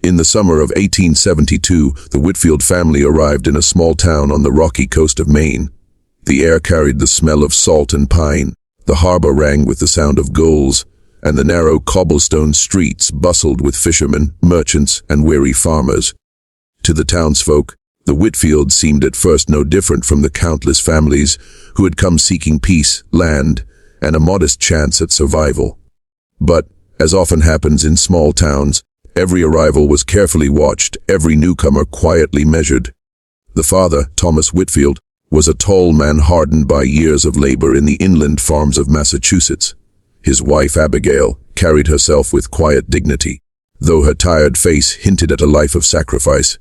In the summer of 1872, the Whitfield family arrived in a small town on the rocky coast of Maine. The air carried the smell of salt and pine, the harbor rang with the sound of gulls, and the narrow cobblestone streets bustled with fishermen, merchants, and weary farmers. To the townsfolk, the Whitfields seemed at first no different from the countless families who had come seeking peace, land, and a modest chance at survival. But, as often happens in small towns, every arrival was carefully watched, every newcomer quietly measured. The father, Thomas Whitfield, was a tall man hardened by years of labor in the inland farms of Massachusetts. His wife, Abigail, carried herself with quiet dignity, though her tired face hinted at a life of sacrifice.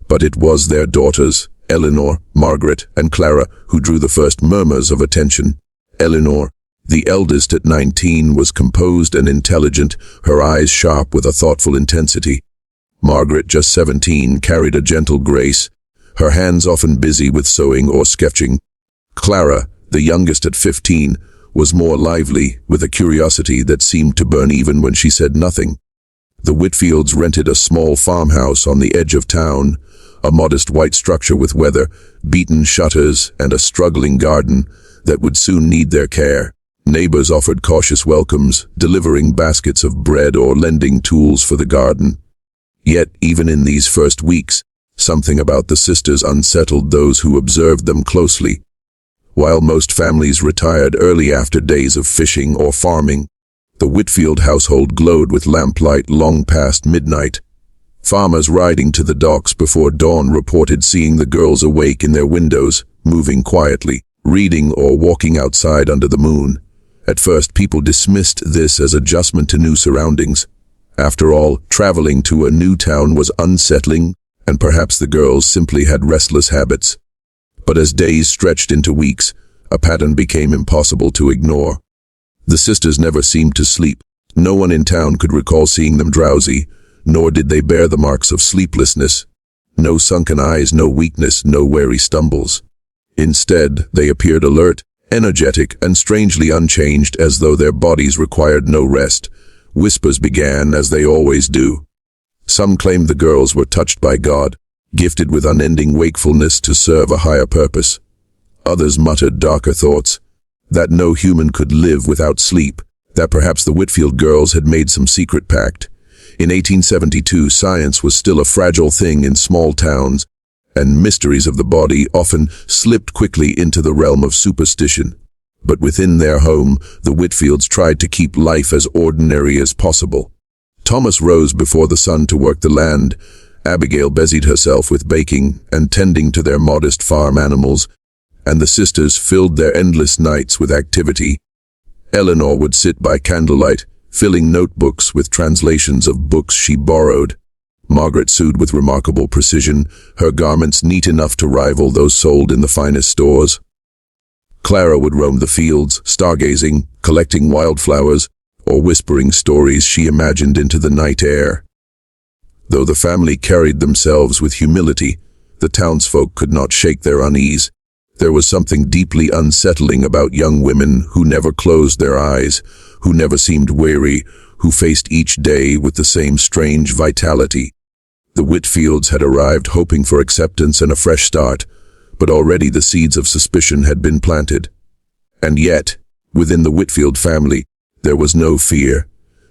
But it was their daughters, Eleanor, Margaret, and Clara, who drew the first murmurs of attention. Eleanor, the eldest at 19, was composed and intelligent, her eyes sharp with a thoughtful intensity. Margaret, just 17, carried a gentle grace, her hands often busy with sewing or sketching. Clara, the youngest at 15, was more lively, with a curiosity that seemed to burn even when she said nothing. The Whitfields rented a small farmhouse on the edge of town, a modest white structure with weather-beaten shutters and a struggling garden that would soon need their care. Neighbors offered cautious welcomes, delivering baskets of bread or lending tools for the garden. Yet, even in these first weeks, something about the sisters unsettled those who observed them closely. While most families retired early after days of fishing or farming, the Whitfield household glowed with lamplight long past midnight. Farmers riding to the docks before dawn reported seeing the girls awake in their windows, moving quietly, reading or walking outside under the moon. At first, people dismissed this as adjustment to new surroundings. After all, traveling to a new town was unsettling, and perhaps the girls simply had restless habits. But as days stretched into weeks, a pattern became impossible to ignore. The sisters never seemed to sleep. No one in town could recall seeing them drowsy, nor did they bear the marks of sleeplessness. No sunken eyes, no weakness, no wary stumbles. Instead, they appeared alert, energetic, and strangely unchanged, as though their bodies required no rest. Whispers began, as they always do. Some claimed the girls were touched by God, gifted with unending wakefulness to serve a higher purpose. Others muttered darker thoughts, that no human could live without sleep, that perhaps the Whitfield girls had made some secret pact. In 1872, science was still a fragile thing in small towns, and mysteries of the body often slipped quickly into the realm of superstition. But within their home, the Whitfields tried to keep life as ordinary as possible. Thomas rose before the sun to work the land. Abigail busied herself with baking and tending to their modest farm animals, and the sisters filled their endless nights with activity. Eleanor would sit by candlelight, filling notebooks with translations of books she borrowed. Margaret sewed with remarkable precision, her garments neat enough to rival those sold in the finest stores. Clara would roam the fields, stargazing, collecting wildflowers, or whispering stories she imagined into the night air. Though the family carried themselves with humility, the townsfolk could not shake their unease. There was something deeply unsettling about young women who never closed their eyes, who never seemed weary, who faced each day with the same strange vitality. The Whitfields had arrived hoping for acceptance and a fresh start, but already the seeds of suspicion had been planted. And yet, within the Whitfield family, there was no fear.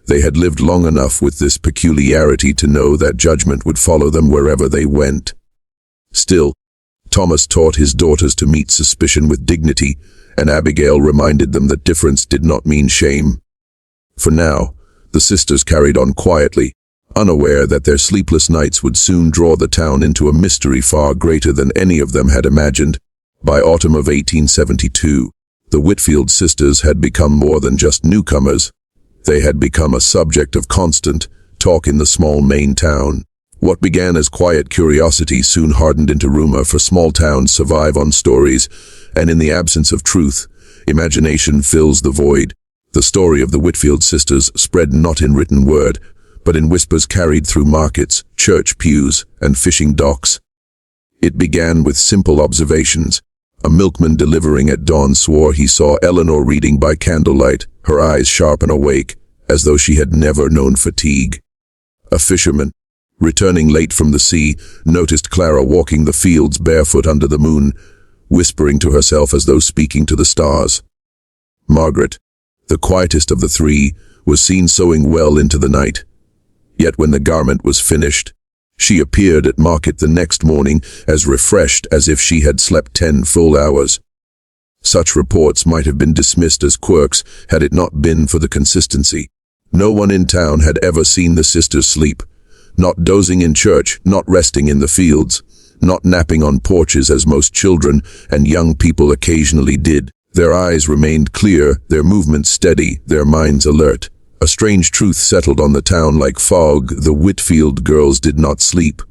They had lived long enough with this peculiarity to know that judgment would follow them wherever they went. Still, Thomas taught his daughters to meet suspicion with dignity, and Abigail reminded them that difference did not mean shame. For now, the sisters carried on quietly, unaware that their sleepless nights would soon draw the town into a mystery far greater than any of them had imagined. By autumn of 1872, the Whitfield sisters had become more than just newcomers. They had become a subject of constant talk in the small Maine town. What began as quiet curiosity soon hardened into rumor, for small towns survive on stories, and in the absence of truth, imagination fills the void. The story of the Whitfield sisters spread not in written word, but in whispers carried through markets, church pews, and fishing docks. It began with simple observations. A milkman delivering at dawn swore he saw Eleanor reading by candlelight, her eyes sharp and awake, as though she had never known fatigue. A fisherman, Returning late from the sea, noticed Clara walking the fields barefoot under the moon, whispering to herself as though speaking to the stars. Margaret, the quietest of the three, was seen sewing well into the night. Yet when the garment was finished, she appeared at market the next morning as refreshed as if she had slept 10 full hours. Such reports might have been dismissed as quirks had it not been for the consistency. No one in town had ever seen the sisters sleep, not dozing in church, not resting in the fields, not napping on porches as most children and young people occasionally did. Their eyes remained clear, their movements steady, their minds alert. A strange truth settled on the town like fog. The Whitfield girls did not sleep.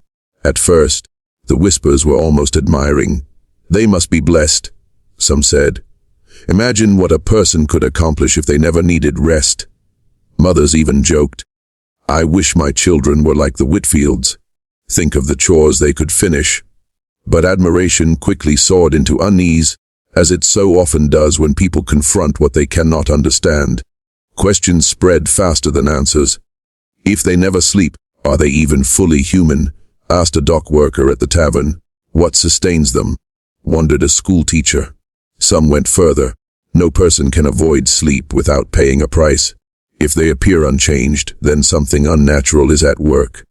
At first, the whispers were almost admiring. They must be blessed, some said. Imagine what a person could accomplish if they never needed rest. Mothers even joked, I wish my children were like the Whitfields. Think of the chores they could finish. But admiration quickly soared into unease, as it so often does when people confront what they cannot understand. Questions spread faster than answers. If they never sleep, are they even fully human? Asked a dock worker at the tavern. What sustains them? Wondered a school teacher. Some went further. No person can avoid sleep without paying a price. If they appear unchanged, then something unnatural is at work.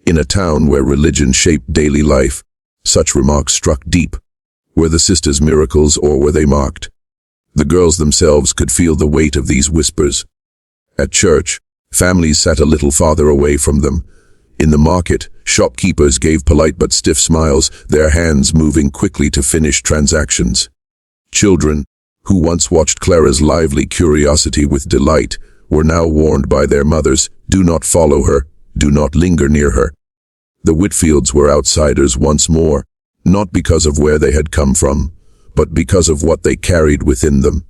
In a town where religion shaped daily life, such remarks struck deep. Were the sisters miracles or were they mocked? The girls themselves could feel the weight of these whispers. At church, families sat a little farther away from them. In the market, shopkeepers gave polite but stiff smiles, their hands moving quickly to finish transactions. Children, who once watched Clara's lively curiosity with delight, were now warned by their mothers, do not follow her, do not linger near her. The Whitfields were outsiders once more, not because of where they had come from, but because of what they carried within them.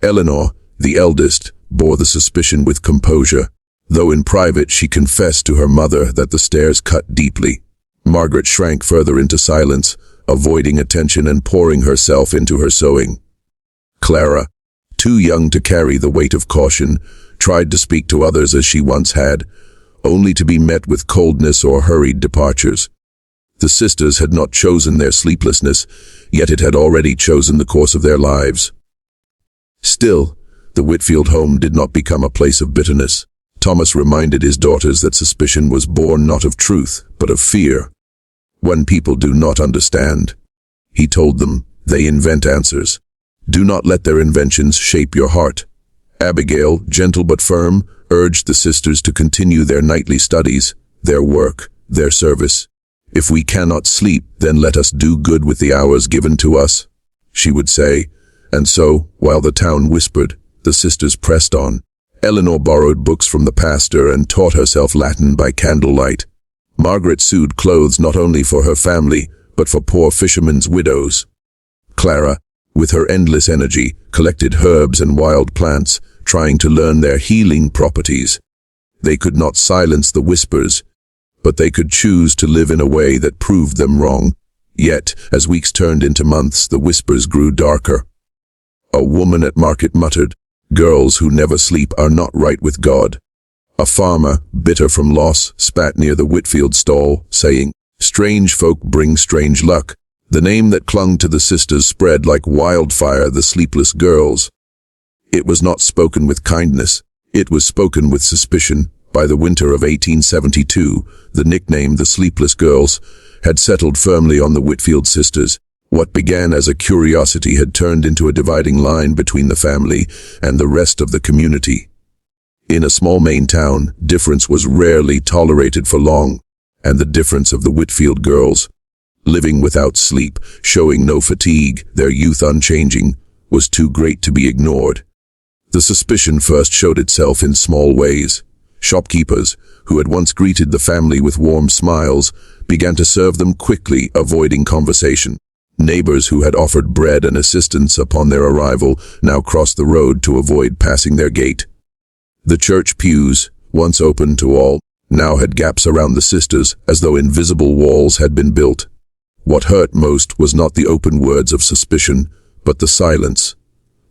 Eleanor, the eldest, bore the suspicion with composure, though in private she confessed to her mother that the stares cut deeply. Margaret shrank further into silence, avoiding attention and pouring herself into her sewing. Clara, too young to carry the weight of caution, tried to speak to others as she once had, only to be met with coldness or hurried departures. The sisters had not chosen their sleeplessness, yet it had already chosen the course of their lives. Still, the Whitfield home did not become a place of bitterness. Thomas reminded his daughters that suspicion was born not of truth, but of fear. When people do not understand, he told them, they invent answers. Do not let their inventions shape your heart. Abigail, gentle but firm, urged the sisters to continue their nightly studies, their work, their service. If we cannot sleep, then let us do good with the hours given to us, she would say. And so, while the town whispered, the sisters pressed on. Eleanor borrowed books from the pastor and taught herself Latin by candlelight. Margaret sewed clothes not only for her family, but for poor fishermen's widows. Clara, with her endless energy, collected herbs and wild plants, trying to learn their healing properties. They could not silence the whispers, but they could choose to live in a way that proved them wrong. Yet, as weeks turned into months, the whispers grew darker. A woman at market muttered, girls who never sleep are not right with God. A farmer, bitter from loss, spat near the Whitfield stall, saying, strange folk bring strange luck. The name that clung to the sisters spread like wildfire, the sleepless girls. It was not spoken with kindness. It was spoken with suspicion. By the winter of 1872, the nickname the Sleepless Girls had settled firmly on the Whitfield sisters. What began as a curiosity had turned into a dividing line between the family and the rest of the community. In a small Maine town, difference was rarely tolerated for long, and the difference of the Whitfield girls, living without sleep, showing no fatigue, their youth unchanging, was too great to be ignored. The suspicion first showed itself in small ways. Shopkeepers, who had once greeted the family with warm smiles, began to serve them quickly, avoiding conversation. Neighbors who had offered bread and assistance upon their arrival now crossed the road to avoid passing their gate. The church pews, once open to all, now had gaps around the sisters as though invisible walls had been built. What hurt most was not the open words of suspicion, but the silence.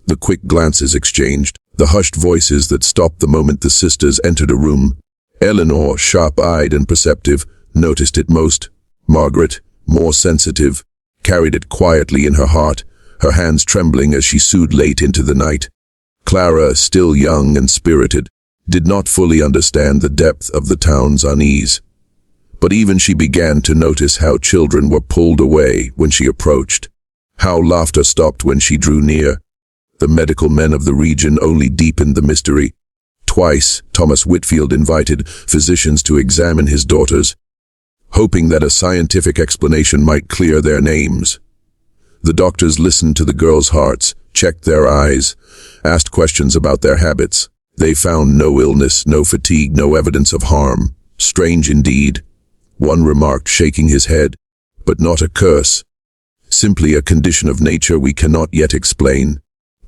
The quick glances exchanged, the hushed voices that stopped the moment the sisters entered a room. Eleanor, sharp-eyed and perceptive, noticed it most. Margaret, more sensitive, carried it quietly in her heart, her hands trembling as she sewed late into the night. Clara, still young and spirited, did not fully understand the depth of the town's unease. But even she began to notice how children were pulled away when she approached, how laughter stopped when she drew near. The medical men of the region only deepened the mystery. Twice, Thomas Whitfield invited physicians to examine his daughters, hoping that a scientific explanation might clear their names. The doctors listened to the girls' hearts, checked their eyes, asked questions about their habits. They found no illness, no fatigue, no evidence of harm. Strange indeed, one remarked, shaking his head, but not a curse. Simply a condition of nature we cannot yet explain.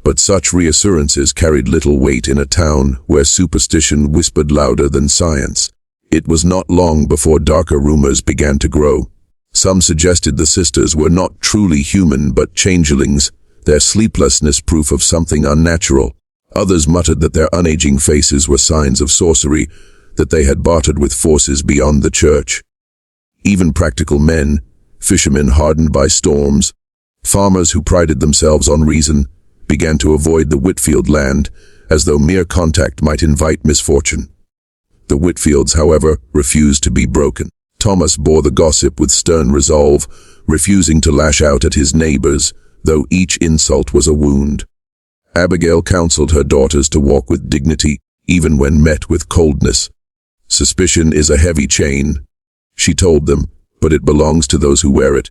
But such reassurances carried little weight in a town where superstition whispered louder than science. It was not long before darker rumors began to grow. Some suggested the sisters were not truly human but changelings, their sleeplessness proof of something unnatural. Others muttered that their unaging faces were signs of sorcery, that they had bartered with forces beyond the church. Even practical men, fishermen hardened by storms, farmers who prided themselves on reason, began to avoid the Whitfield land, as though mere contact might invite misfortune. The Whitfields, however, refused to be broken. Thomas bore the gossip with stern resolve, refusing to lash out at his neighbors, though each insult was a wound. Abigail counseled her daughters to walk with dignity, even when met with coldness. Suspicion is a heavy chain, she told them, but it belongs to those who wear it.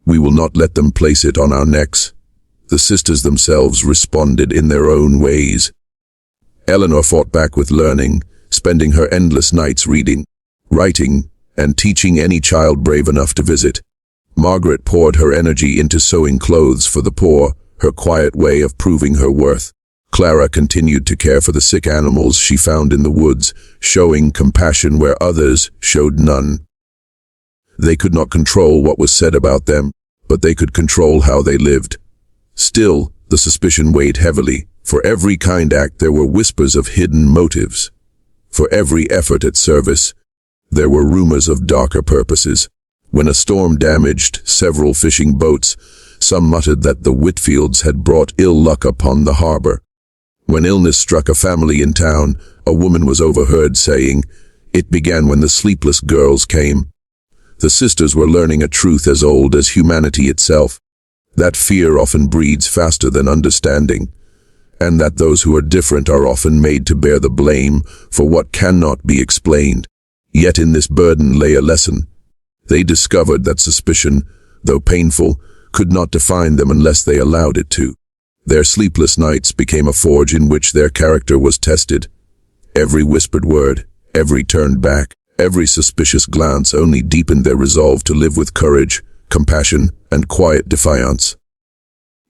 We will not let them place it on our necks. The sisters themselves responded in their own ways. Eleanor fought back with learning, spending her endless nights reading, writing, and teaching any child brave enough to visit. Margaret poured her energy into sewing clothes for the poor, her quiet way of proving her worth. Clara continued to care for the sick animals she found in the woods, showing compassion where others showed none. They could not control what was said about them, but they could control how they lived. Still, the suspicion weighed heavily. For every kind act there were whispers of hidden motives. For every effort at service, there were rumors of darker purposes. When a storm damaged several fishing boats, some muttered that the Whitfields had brought ill luck upon the harbor. When illness struck a family in town, a woman was overheard saying, "It began when the sleepless girls came." The sisters were learning a truth as old as humanity itself, that fear often breeds faster than understanding, and that those who are different are often made to bear the blame for what cannot be explained. Yet in this burden lay a lesson. They discovered that suspicion, though painful, could not define them unless they allowed it to. Their sleepless nights became a forge in which their character was tested. Every whispered word, every turned back, every suspicious glance only deepened their resolve to live with courage, compassion, and quiet defiance.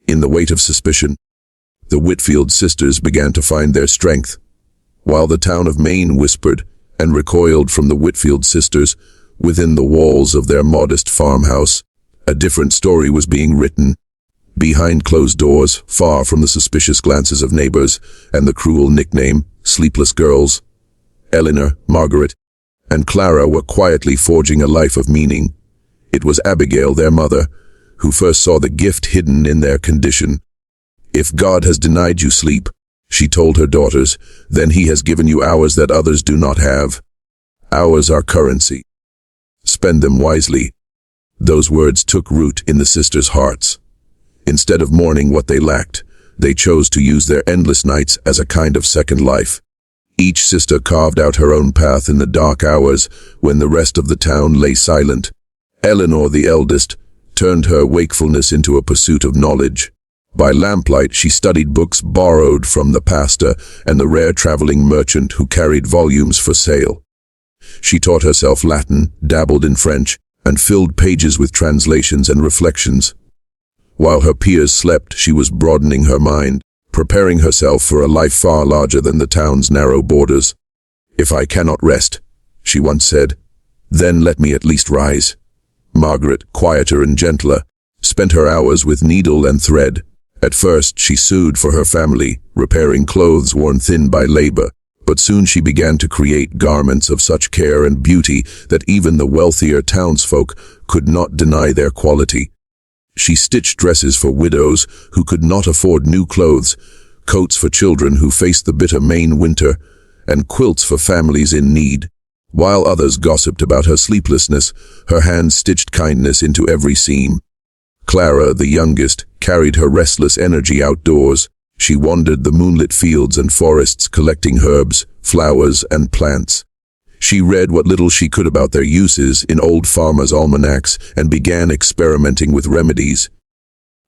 In the weight of suspicion, the Whitfield sisters began to find their strength. While the town of Maine whispered and recoiled from the Whitfield sisters within the walls of their modest farmhouse, a different story was being written. Behind closed doors, far from the suspicious glances of neighbors and the cruel nickname, sleepless girls, Eleanor, Margaret, and Clara were quietly forging a life of meaning. It was Abigail, their mother, who first saw the gift hidden in their condition. "If God has denied you sleep," she told her daughters, "then he has given you hours that others do not have. Hours are currency. Spend them wisely." Those words took root in the sisters' hearts. Instead of mourning what they lacked, they chose to use their endless nights as a kind of second life. Each sister carved out her own path in the dark hours when the rest of the town lay silent. Eleanor, the eldest, turned her wakefulness into a pursuit of knowledge. By lamplight, she studied books borrowed from the pastor and the rare traveling merchant who carried volumes for sale. She taught herself Latin, dabbled in French, and filled pages with translations and reflections. While her peers slept, she was broadening her mind, preparing herself for a life far larger than the town's narrow borders. "If I cannot rest," she once said, "then let me at least rise." Margaret, quieter and gentler, spent her hours with needle and thread. At first, she sewed for her family, repairing clothes worn thin by labor, But soon she began to create garments of such care and beauty that even the wealthier townsfolk could not deny their quality. She stitched dresses for widows who could not afford new clothes, coats for children who faced the bitter Maine winter, and quilts for families in need. While others gossiped about her sleeplessness, her hands stitched kindness into every seam. Clara, the youngest, carried her restless energy outdoors. She wandered the moonlit fields and forests collecting herbs, flowers, and plants. She read what little she could about their uses in old farmers' almanacs and began experimenting with remedies.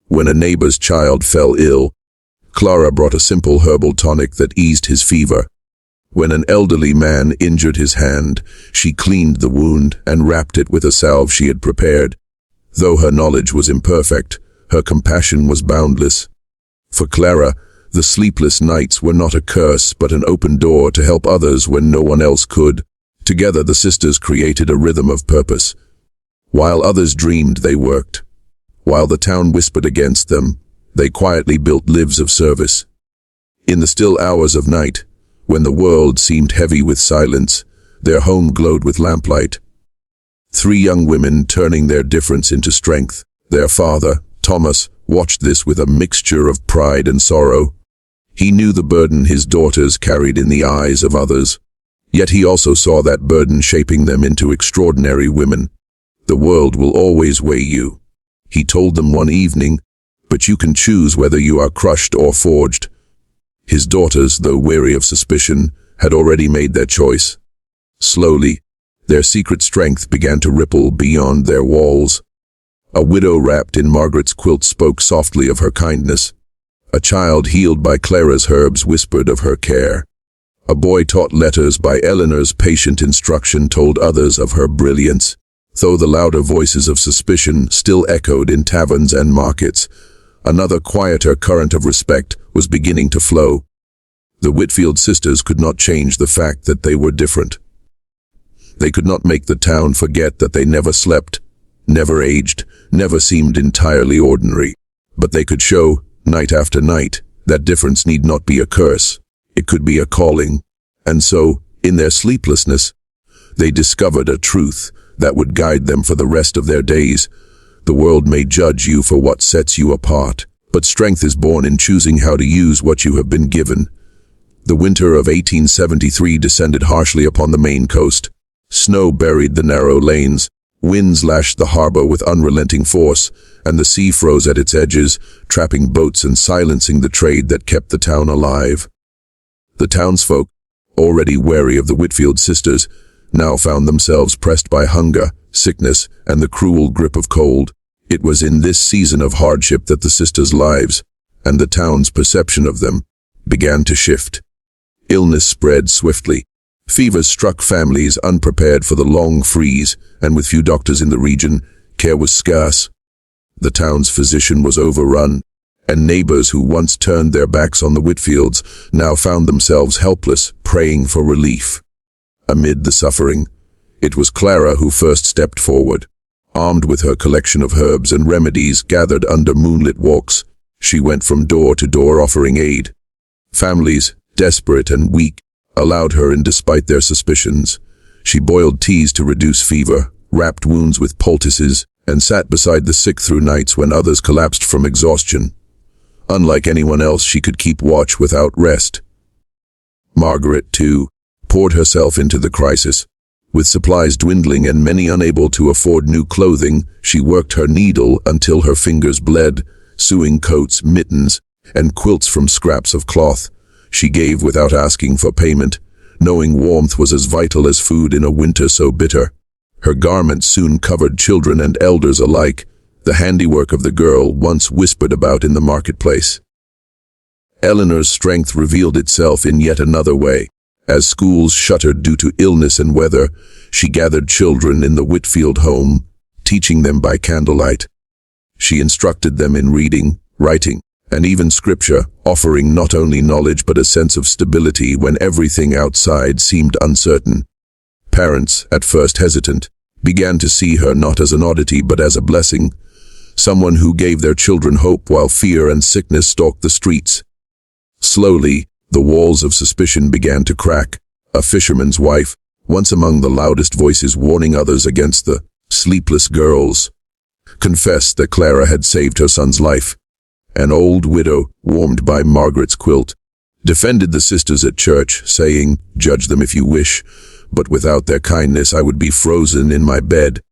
When a neighbor's child fell ill, Clara brought a simple herbal tonic that eased his fever. When an elderly man injured his hand, she cleaned the wound and wrapped it with a salve she had prepared. Though her knowledge was imperfect, her compassion was boundless. For Clara, the sleepless nights were not a curse but an open door to help others when no one else could. Together the sisters created a rhythm of purpose. While others dreamed, they worked. While the town whispered against them, they quietly built lives of service. In the still hours of night, when the world seemed heavy with silence, their home glowed with lamplight. 3 young women turning their difference into strength. Their father, Thomas, watched this with a mixture of pride and sorrow. He knew the burden his daughters carried in the eyes of others, yet he also saw that burden shaping them into extraordinary women. "The world will always weigh you," he told them one evening, "but you can choose whether you are crushed or forged." His daughters, though weary of suspicion, had already made their choice. Slowly, their secret strength began to ripple beyond their walls. A widow wrapped in Margaret's quilt spoke softly of her kindness. A child healed by Clara's herbs whispered of her care. A boy taught letters by Eleanor's patient instruction told others of her brilliance, though the louder voices of suspicion still echoed in taverns and markets. Another quieter current of respect was beginning to flow. The Whitfield sisters could not change the fact that they were different. They could not make the town forget that they never slept, never aged, never seemed entirely ordinary. But they could show, night after night, that difference need not be a curse. It could be a calling. And so, in their sleeplessness, they discovered a truth that would guide them for the rest of their days. The world may judge you for what sets you apart, but strength is born in choosing how to use what you have been given. The winter of 1873 descended harshly upon the Maine coast. Snow buried the narrow lanes, winds lashed the harbor with unrelenting force, and the sea froze at its edges, trapping boats and silencing the trade that kept the town alive. The townsfolk, already wary of the Whitfield sisters, now found themselves pressed by hunger, sickness, and the cruel grip of cold. It was in this season of hardship that the sisters' lives, and the town's perception of them, began to shift. Illness spread swiftly. Fevers struck families unprepared for the long freeze, and with few doctors in the region, care was scarce. The town's physician was overrun, and neighbors who once turned their backs on the Whitfields now found themselves helpless, praying for relief. Amid the suffering, it was Clara who first stepped forward. Armed with her collection of herbs and remedies gathered under moonlit walks, she went from door to door offering aid. Families, desperate and weak, allowed her in despite their suspicions. She boiled teas to reduce fever, wrapped wounds with poultices, and sat beside the sick through nights when others collapsed from exhaustion. Unlike anyone else, she could keep watch without rest. Margaret, too, poured herself into the crisis. With supplies dwindling and many unable to afford new clothing, she worked her needle until her fingers bled, sewing coats, mittens, and quilts from scraps of cloth. She gave without asking for payment, knowing warmth was as vital as food in a winter so bitter. Her garments soon covered children and elders alike, the handiwork of the girl once whispered about in the marketplace. Eleanor's strength revealed itself in yet another way. As schools shuttered due to illness and weather, she gathered children in the Whitfield home, teaching them by candlelight. She instructed them in reading, writing, and even scripture, offering not only knowledge but a sense of stability when everything outside seemed uncertain. Parents, at first hesitant, began to see her not as an oddity but as a blessing, someone who gave their children hope while fear and sickness stalked the streets. Slowly, The walls of suspicion began to crack. A fisherman's wife, once among the loudest voices warning others against the sleepless girls, confessed that Clara had saved her son's life. An old widow, warmed by Margaret's quilt, defended the sisters at church, saying, "Judge them if you wish, but without their kindness I would be frozen in my bed."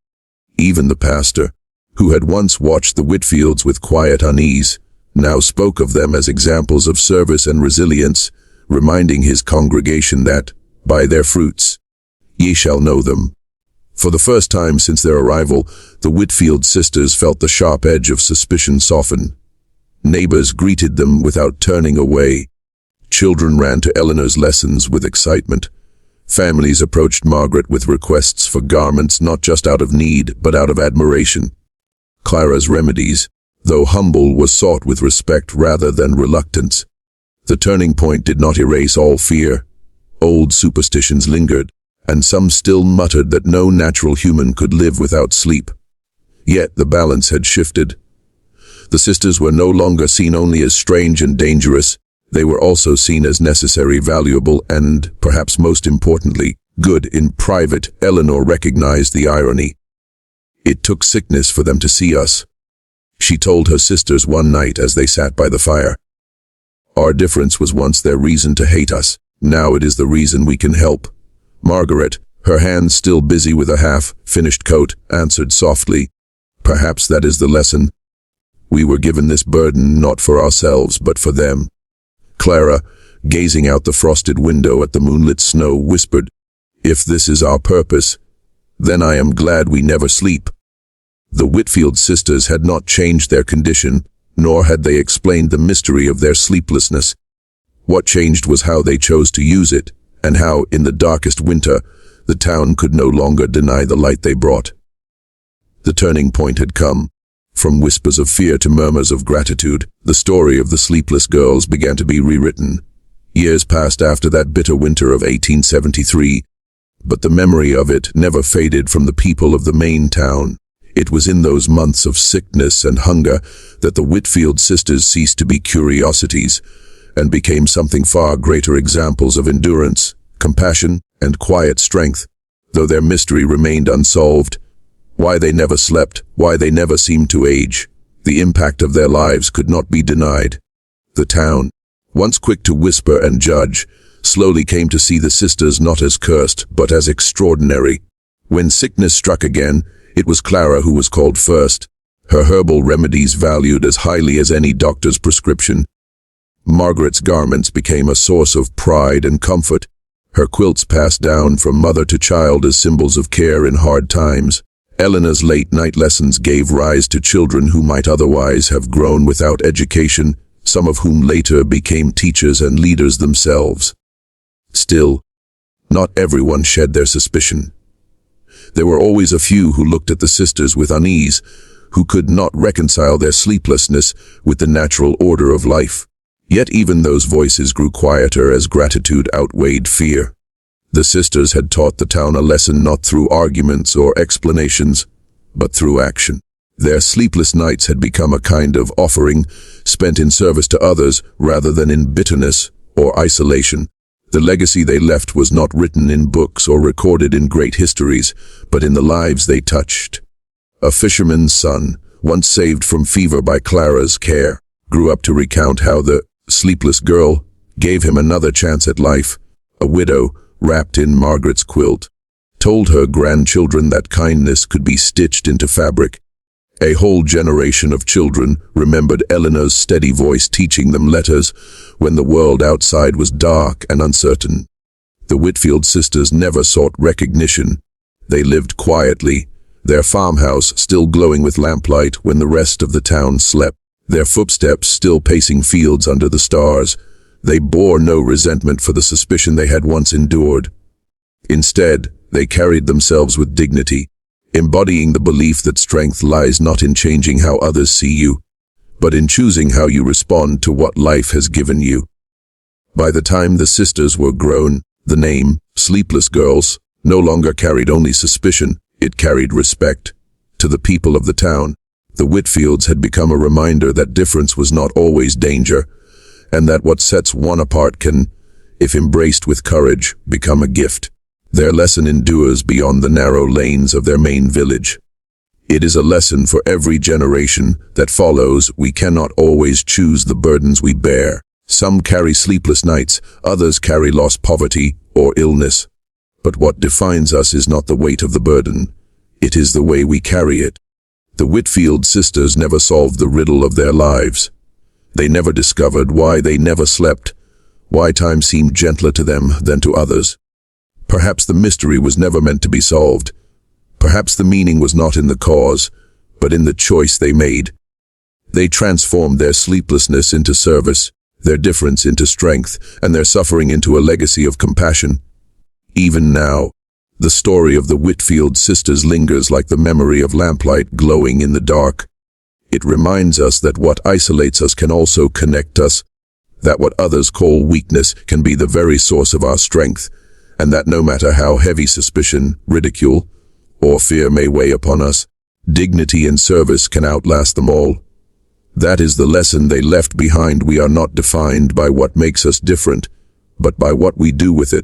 Even the pastor, who had once watched the Whitfields with quiet unease, now spoke of them as examples of service and resilience, reminding his congregation that, "By their fruits ye shall know them." For the first time since their arrival, the Whitfield sisters felt the sharp edge of suspicion soften. Neighbors greeted them without turning away. Children ran to Eleanor's lessons with excitement. Families approached Margaret with requests for garments not just out of need, but out of admiration. Clara's remedies, though humble, was sought with respect rather than reluctance. The turning point did not erase all fear. Old superstitions lingered, and some still muttered that no natural human could live without sleep. Yet the balance had shifted. The sisters were no longer seen only as strange and dangerous. They were also seen as necessary, valuable, and, perhaps most importantly, good. In private, Eleanor recognized the irony. "It took sickness for them to see us," she told her sisters one night as they sat by the fire. "Our difference was once their reason to hate us. Now it is the reason we can help." Margaret, her hands still busy with a half-finished coat, answered softly, "Perhaps that is the lesson. We were given this burden not for ourselves, but for them." Clara, gazing out the frosted window at the moonlit snow, whispered, "If this is our purpose, then I am glad we never sleep." The Whitfield sisters had not changed their condition, nor had they explained the mystery of their sleeplessness. What changed was how they chose to use it, and how, in the darkest winter, the town could no longer deny the light they brought. The turning point had come. From whispers of fear to murmurs of gratitude, the story of the sleepless girls began to be rewritten. Years passed after that bitter winter of 1873, but the memory of it never faded from the people of the Maine town. It was in those months of sickness and hunger that the Whitfield sisters ceased to be curiosities and became something far greater, examples of endurance, compassion, and quiet strength, though their mystery remained unsolved. Why they never slept, why they never seemed to age, the impact of their lives could not be denied. The town, once quick to whisper and judge, slowly came to see the sisters not as cursed, but as extraordinary. When sickness struck again, it was Clara who was called first, her herbal remedies valued as highly as any doctor's prescription. Margaret's garments became a source of pride and comfort, her quilts passed down from mother to child as symbols of care in hard times. Eleanor's late-night lessons gave rise to children who might otherwise have grown without education, some of whom later became teachers and leaders themselves. Still, not everyone shed their suspicion. There were always a few who looked at the sisters with unease, who could not reconcile their sleeplessness with the natural order of life. Yet even those voices grew quieter as gratitude outweighed fear. The sisters had taught the town a lesson not through arguments or explanations, but through action. Their sleepless nights had become a kind of offering, spent in service to others rather than in bitterness or isolation. The legacy they left was not written in books or recorded in great histories, but in the lives they touched. A fisherman's son, once saved from fever by Clara's care, grew up to recount how the sleepless girl gave him another chance at life. A widow, wrapped in Margaret's quilt, told her grandchildren that kindness could be stitched into fabric. A whole generation of children remembered Eleanor's steady voice teaching them letters when the world outside was dark and uncertain. The Whitfield sisters never sought recognition. They lived quietly, their farmhouse still glowing with lamplight when the rest of the town slept, their footsteps still pacing fields under the stars. They bore no resentment for the suspicion they had once endured. Instead, they carried themselves with dignity, embodying the belief that strength lies not in changing how others see you, but in choosing how you respond to what life has given you. By the time the sisters were grown, the name, Sleepless Girls, no longer carried only suspicion, it carried respect. To the people of the town, the Whitfields had become a reminder that difference was not always danger, and that what sets one apart can, if embraced with courage, become a gift. Their lesson endures beyond the narrow lanes of their Maine village. It is a lesson for every generation that follows. We cannot always choose the burdens we bear. Some carry sleepless nights, others carry lost poverty or illness. But what defines us is not the weight of the burden. It is the way we carry it. The Whitfield sisters never solved the riddle of their lives. They never discovered why they never slept, why time seemed gentler to them than to others. Perhaps the mystery was never meant to be solved. Perhaps the meaning was not in the cause, but in the choice they made. They transformed their sleeplessness into service, their difference into strength, and their suffering into a legacy of compassion. Even now, the story of the Whitfield sisters lingers like the memory of lamplight glowing in the dark. It reminds us that what isolates us can also connect us, that what others call weakness can be the very source of our strength, and that no matter how heavy suspicion, ridicule, or fear may weigh upon us, dignity and service can outlast them all. That is the lesson they left behind. We are not defined by what makes us different, but by what we do with it.